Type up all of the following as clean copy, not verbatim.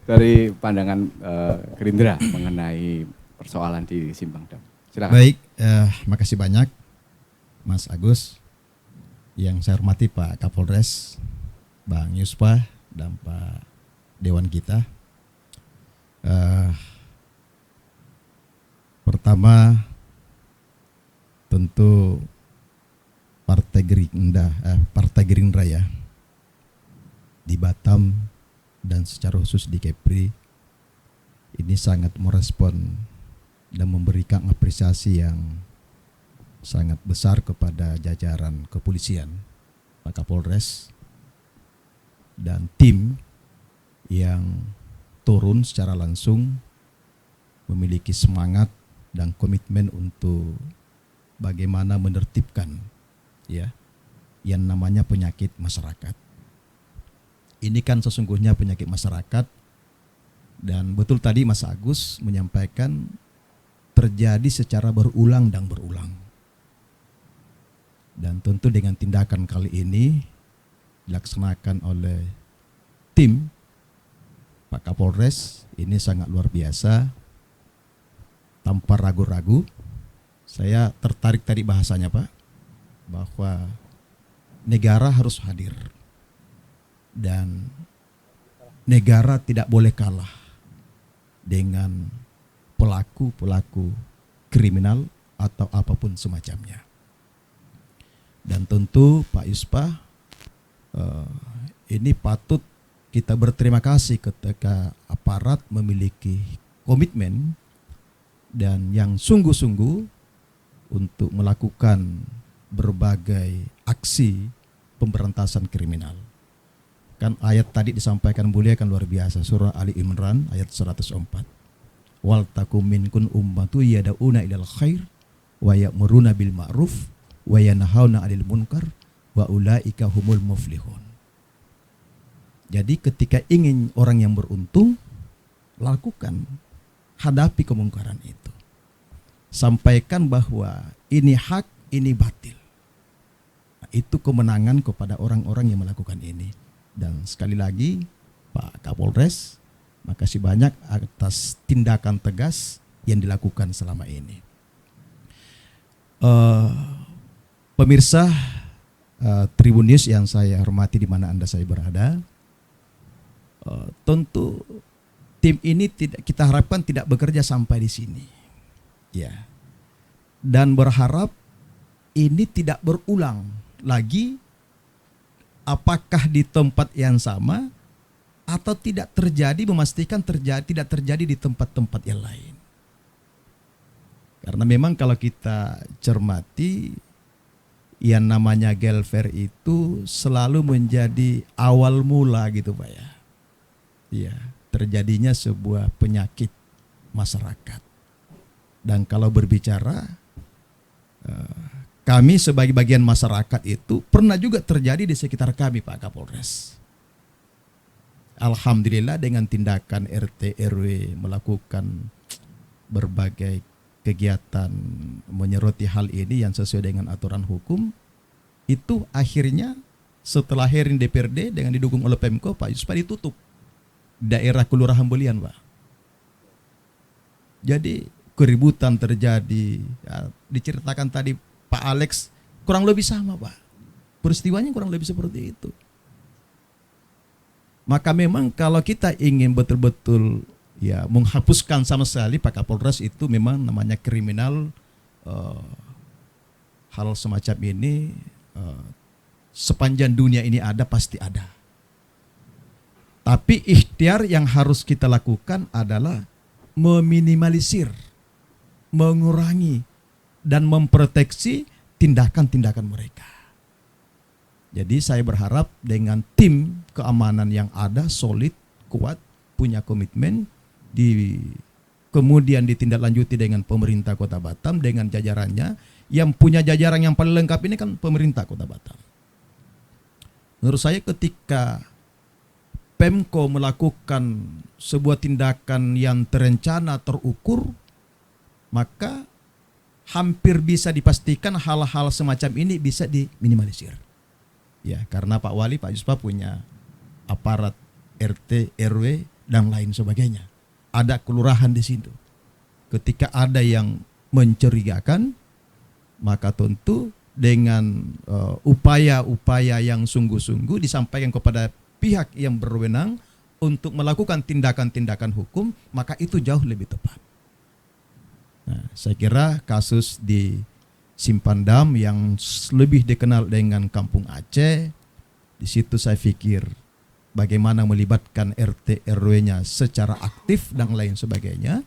dari pandangan Gerindra mengenai persoalan di Simpang Dam. Silakan. Baik, makasih banyak Mas Agus. Yang saya hormati Pak Kapolres, Bang Yuspa, dan Pak Dewan kita. Pertama, tentu Partai Gerindra ya di Batam dan secara khusus di Kepri ini sangat merespon dan memberikan apresiasi yang sangat besar kepada jajaran kepolisian, Pak Kapolres dan tim yang turun secara langsung memiliki semangat dan komitmen untuk bagaimana menertibkan ya yang namanya penyakit masyarakat. Ini kan sesungguhnya penyakit masyarakat, dan betul tadi Mas Agus menyampaikan terjadi secara berulang dan berulang. Dan tentu dengan tindakan kali ini dilaksanakan oleh tim Pak Kapolres ini sangat luar biasa, tanpa ragu-ragu. Saya tertarik tadi bahasanya Pak, bahwa negara harus hadir dan negara tidak boleh kalah dengan pelaku-pelaku kriminal atau apapun semacamnya. Dan tentu Pak Yuspa, ini patut kita berterima kasih ketika aparat memiliki komitmen dan yang sungguh-sungguh untuk melakukan berbagai aksi pemberantasan kriminal. Kan ayat tadi disampaikan mulia kan luar biasa, surah Ali Imran ayat 104. Wal takum minkum ummatu yad'una ilal khair wa ya'muruna bil ma'ruf wa yanhauna 'anil munkar wa ulaika humul muflihun. Jadi ketika ingin orang yang beruntung, lakukan, hadapi kemungkaran itu. Sampaikan bahwa ini hak, ini batil. Nah, itu kemenangan kepada orang-orang yang melakukan ini. Dan sekali lagi Pak Kapolres, makasih banyak atas tindakan tegas yang dilakukan selama ini. Pemirsa Tribun News yang saya hormati di mana Anda saya berada, tentu tim ini kita harapkan tidak bekerja sampai di sini, ya. Dan berharap ini tidak berulang lagi, apakah di tempat yang sama atau tidak terjadi, memastikan tidak terjadi di tempat-tempat yang lain. Karena memang kalau kita cermati, yang namanya Gelfer itu selalu menjadi awal mula gitu Pak ya. Iya, terjadinya sebuah penyakit masyarakat. Dan kalau berbicara, kami sebagai bagian masyarakat itu pernah juga terjadi di sekitar kami Pak Kapolres. Alhamdulillah dengan tindakan RT RW melakukan berbagai kegiatan menyoroti hal ini yang sesuai dengan aturan hukum, itu akhirnya setelah hearing DPRD dengan didukung oleh Pemko, Pak Yuspa ditutup daerah Kelurahan Belian Pak. Jadi keributan terjadi, ya, diceritakan tadi Pak Alex kurang lebih sama Pak. Peristiwanya kurang lebih seperti itu. Maka memang kalau kita ingin betul-betul ya menghapuskan sama sekali Pak Kapolres itu memang namanya kriminal, hal semacam ini sepanjang dunia ini ada pasti ada. Tapi ikhtiar yang harus kita lakukan adalah meminimalisir, mengurangi dan memproteksi tindakan-tindakan mereka. Jadi saya berharap dengan tim keamanan yang ada solid, kuat, punya komitmen, kemudian ditindaklanjuti dengan pemerintah Kota Batam dengan jajarannya, yang punya jajaran yang paling lengkap ini kan pemerintah Kota Batam. Menurut saya ketika Pemko melakukan sebuah tindakan yang terencana, terukur, maka hampir bisa dipastikan hal-hal semacam ini bisa diminimalisir. Ya, karena Pak Wali, Pak Yuspa punya aparat RT, RW, dan lain sebagainya. Ada kelurahan di situ. Ketika ada yang mencurigakan, maka tentu dengan upaya-upaya yang sungguh-sungguh disampaikan kepada pihak yang berwenang untuk melakukan tindakan-tindakan hukum, maka itu jauh lebih tepat. Nah, saya kira kasus di Simpandam yang lebih dikenal dengan Kampung Aceh, di situ saya pikir bagaimana melibatkan RT RW-nya secara aktif dan lain sebagainya.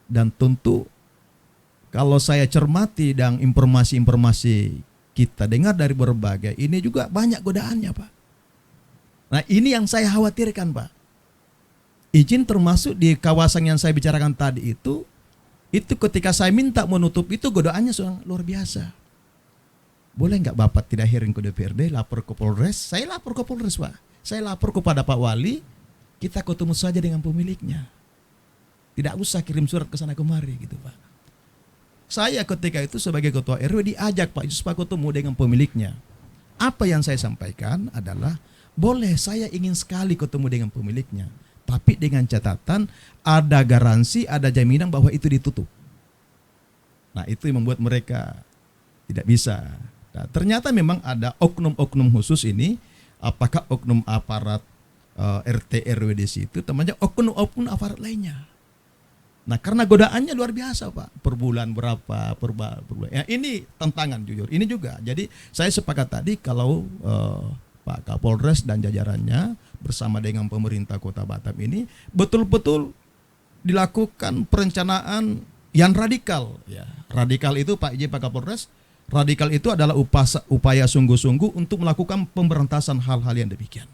Dan tentu kalau saya cermati dan informasi-informasi kita dengar dari berbagai, ini juga banyak godaannya, Pak. Nah, ini yang saya khawatirkan, Pak. Izin termasuk di kawasan yang saya bicarakan tadi itu ketika saya minta menutup itu godaannya sangat luar biasa. Boleh nggak Bapak tidak hearing ke DPRD, lapor ke Polres? Saya lapor ke Polres, Pak. Saya lapor kepada Pak Wali, kita ketemu saja dengan pemiliknya. Tidak usah kirim surat ke sana kemari gitu, Pak. Saya ketika itu sebagai ketua RW diajak Pak Yusuf ketemu dengan pemiliknya. Apa yang saya sampaikan adalah, boleh saya ingin sekali ketemu dengan pemiliknya, tapi dengan catatan ada garansi, ada jaminan bahwa itu ditutup. Nah, itu yang membuat mereka tidak bisa. Nah, ternyata memang ada oknum-oknum khusus ini, apakah oknum aparat RT RW di situ, temannya oknum-oknum aparat lainnya. Nah, karena godaannya luar biasa, Pak. Per bulan berapa, per bulan. Ya, ini tantangan jujur. Ini juga. Jadi saya sepakat tadi kalau Pak Kapolres dan jajarannya bersama dengan pemerintah Kota Batam ini betul-betul dilakukan perencanaan yang radikal. Ya, radikal itu Pak Kapolres, radikal itu adalah upaya sungguh-sungguh untuk melakukan pemberantasan hal-hal yang demikian.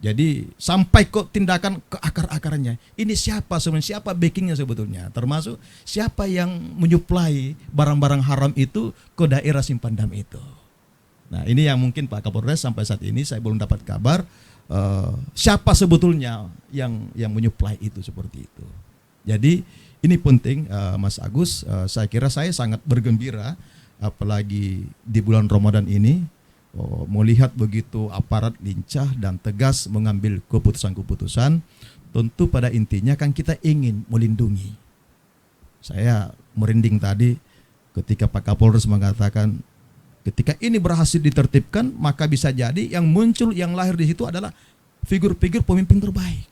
Jadi sampai ke tindakan ke akar-akarnya. Ini siapa sebenarnya, siapa backingnya sebetulnya, termasuk siapa yang menyuplai barang-barang haram itu ke daerah Simpandam itu. Nah, ini yang mungkin Pak Kapolres sampai saat ini saya belum dapat kabar siapa sebetulnya yang menyuplai itu seperti itu. Jadi ini penting, Mas Agus. Saya kira saya sangat bergembira apalagi di bulan Ramadan ini. Melihat begitu aparat lincah dan tegas mengambil keputusan-keputusan, tentu pada intinya kan kita ingin melindungi. Saya merinding tadi ketika Pak Kapolres mengatakan ketika ini berhasil ditertibkan, maka bisa jadi yang muncul, yang lahir di situ adalah figur-figur pemimpin terbaik.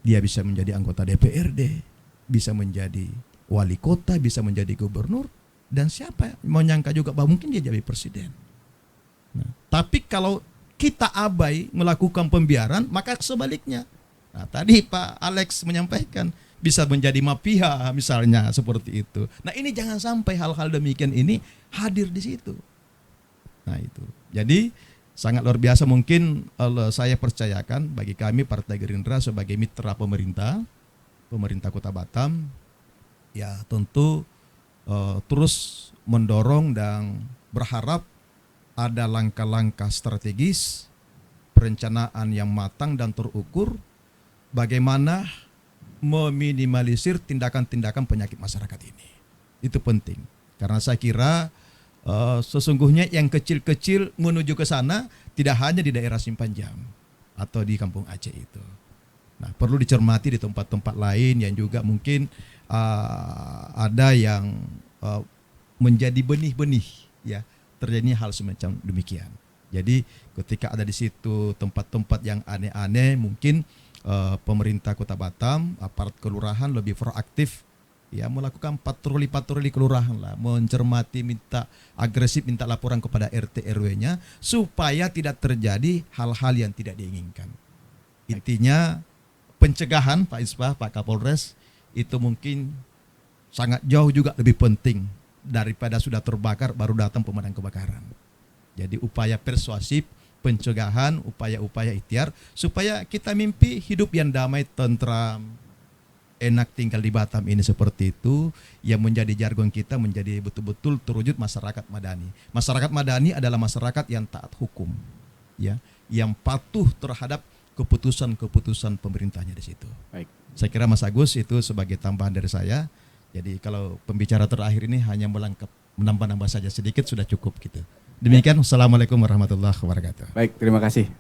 Dia bisa menjadi anggota DPRD, bisa menjadi wali kota, bisa menjadi gubernur, dan siapa mau nyangka juga bahwa mungkin dia jadi presiden. Nah, tapi kalau kita abai melakukan pembiaran, maka sebaliknya. Nah, tadi Pak Alex menyampaikan bisa menjadi mafia misalnya seperti itu. Nah, ini jangan sampai hal-hal demikian ini hadir di situ. Nah, itu. Jadi sangat luar biasa mungkin saya percayakan bagi kami Partai Gerindra sebagai mitra pemerintah Kota Batam, ya tentu terus mendorong dan berharap ada langkah-langkah strategis, perencanaan yang matang dan terukur, bagaimana meminimalisir tindakan-tindakan penyakit masyarakat ini. Itu penting, karena saya kira sesungguhnya yang kecil-kecil menuju ke sana tidak hanya di daerah Simpanjang atau di Kampung Aceh itu. Nah, perlu dicermati di tempat-tempat lain yang juga mungkin ada yang menjadi benih-benih, ya, terjadi hal semacam demikian. Jadi ketika ada di situ tempat-tempat yang aneh-aneh, mungkin pemerintah Kota Batam, aparat kelurahan lebih proaktif, ya, melakukan patroli kelurahan lah, mencermati, agresif minta laporan kepada RT RW-nya supaya tidak terjadi hal-hal yang tidak diinginkan. Intinya pencegahan Pak Isbah, Pak Kapolres itu mungkin sangat jauh juga lebih penting daripada sudah terbakar baru datang pemadam kebakaran. Jadi upaya persuasif, pencegahan, upaya-upaya ikhtiar supaya kita mimpi hidup yang damai, tentram, enak tinggal di Batam ini seperti itu, yang menjadi jargon kita menjadi betul-betul terwujud masyarakat madani. Masyarakat madani adalah masyarakat yang taat hukum, ya, yang patuh terhadap keputusan-keputusan pemerintahnya di situ. Baik. Saya kira Mas Agus itu sebagai tambahan dari saya. Jadi kalau pembicara terakhir ini hanya menambah-nambah saja sedikit sudah cukup gitu. Demikian, Assalamualaikum warahmatullahi wabarakatuh. Baik, terima kasih